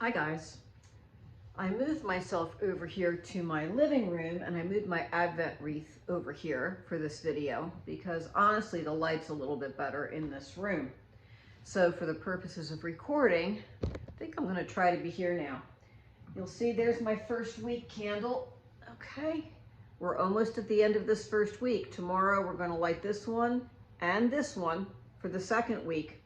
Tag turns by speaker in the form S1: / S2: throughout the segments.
S1: Hi guys. I moved myself over here to my living room and I moved my Advent wreath over here for this video because honestly the light's a little bit better in this room. So for the purposes of recording, I think I'm going to try to be here now. You'll see there's my first week candle. Okay, we're almost at the end of this first week. Tomorrow we're going to light this one and this one for the second week.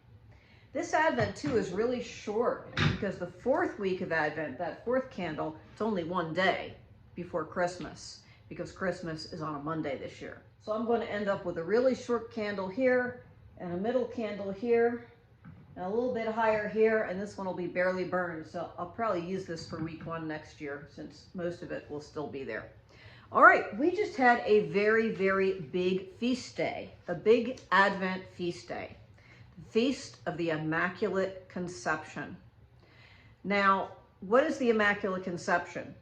S1: This Advent too is really short because the fourth week of Advent, that fourth candle, it's only one day before Christmas because Christmas is on a Monday this year. So I'm going to end up with a really short candle here and a middle candle here and a little bit higher here, and this one will be barely burned. So I'll probably use this for week one next year since most of it will still be there. All right, we just had a very, very big feast day, a big Advent feast day. Feast of the Immaculate Conception. Now, what is the Immaculate Conception?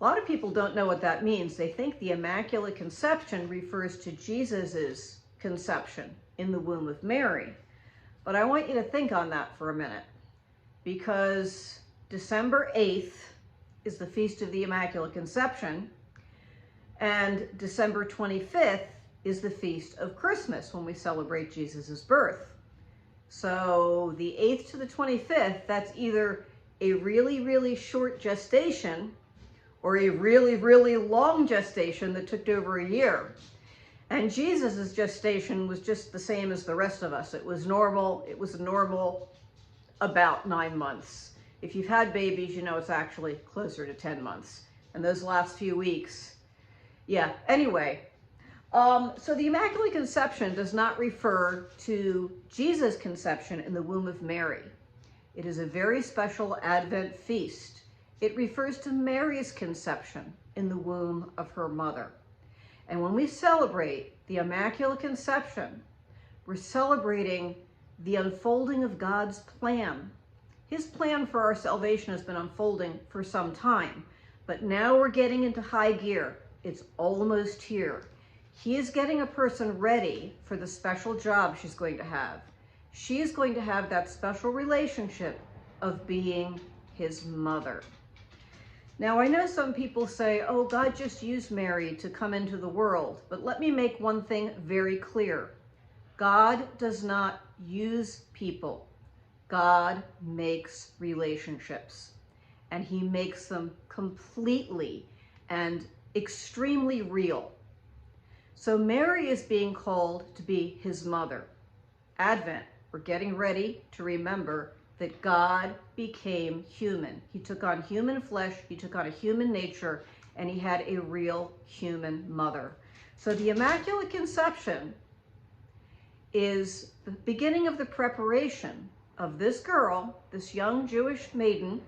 S1: A lot of people don't know what that means. They think the Immaculate Conception refers to Jesus's conception in the womb of Mary. But I want you to think on that for a minute, because December 8th is the Feast of the Immaculate Conception, and December 25th is the Feast of Christmas when we celebrate Jesus's birth. So the 8th to the 25th, that's either a really, really short gestation or a really, really long gestation that took over a year. And Jesus's gestation was just the same as the rest of us. It was normal. It was normal about 9 months. If you've had babies, you know it's actually closer to 10 months. And those last few weeks, yeah, anyway. So the Immaculate Conception does not refer to Jesus' conception in the womb of Mary. It is a very special Advent feast. It refers to Mary's conception in the womb of her mother. And when we celebrate the Immaculate Conception, we're celebrating the unfolding of God's plan. His plan for our salvation has been unfolding for some time, but now we're getting into high gear. It's almost here. He is getting a person ready for the special job she's going to have. She is going to have that special relationship of being his mother. Now, I know some people say, oh, God just used Mary to come into the world. But let me make one thing very clear. God does not use people. God makes relationships. And he makes them completely and extremely real. So Mary is being called to be his mother. Advent, we're getting ready to remember that God became human. He took on human flesh, he took on a human nature, and he had a real human mother. So the Immaculate Conception is the beginning of the preparation of this girl, this young Jewish maiden,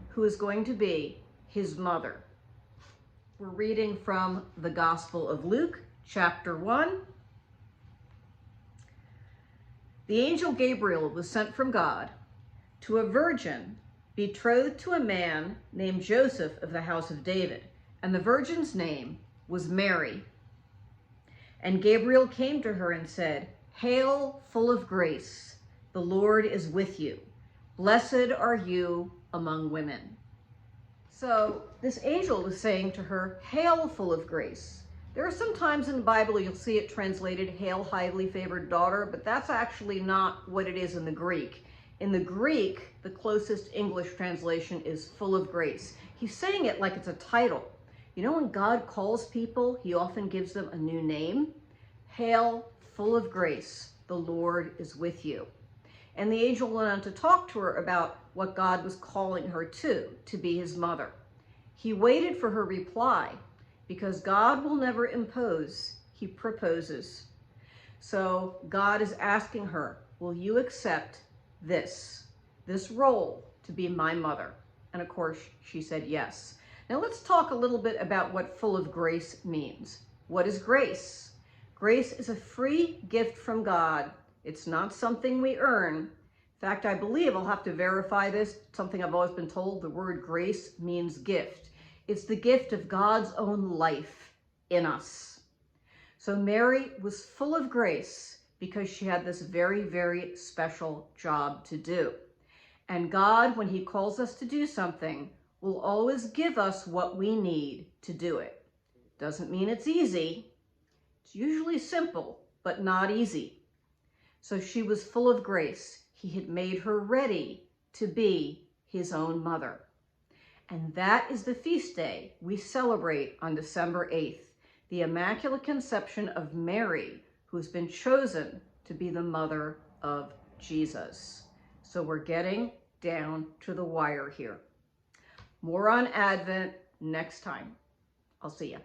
S1: who is going to be his mother. We're reading from the Gospel of Luke, Chapter 1. The angel Gabriel was sent from God to a virgin betrothed to a man named Joseph of the house of David, and the virgin's name was Mary. And Gabriel came to her and said, "Hail, full of grace, the Lord is with you. Blessed are you among women." So this angel was saying to her, "Hail, full of grace." There are some times in the Bible you'll see it translated, "Hail, highly favored daughter," but that's actually not what it is in the Greek. In the Greek, the closest English translation is "full of grace." He's saying it like it's a title. You know, when God calls people, he often gives them a new name. Hail, full of grace, the Lord is with you. And the angel went on to talk to her about what God was calling her to be his mother. He waited for her reply, because God will never impose, he proposes. So God is asking her, will you accept this role to be my mother? And of course, she said yes. Now let's talk a little bit about what full of grace means. What is grace? Grace is a free gift from God. It's not something we earn. In fact, I believe, I'll have to verify this, something I've always been told, the word grace means gift. It's the gift of God's own life in us. So Mary was full of grace because she had this very, very special job to do. And God, when he calls us to do something, will always give us what we need to do it. Doesn't mean it's easy. It's usually simple, but not easy. So she was full of grace. He had made her ready to be his own mother. And that is the feast day we celebrate on December 8th, the Immaculate Conception of Mary, who's been chosen to be the mother of Jesus. So we're getting down to the wire here. More on Advent next time. I'll see you.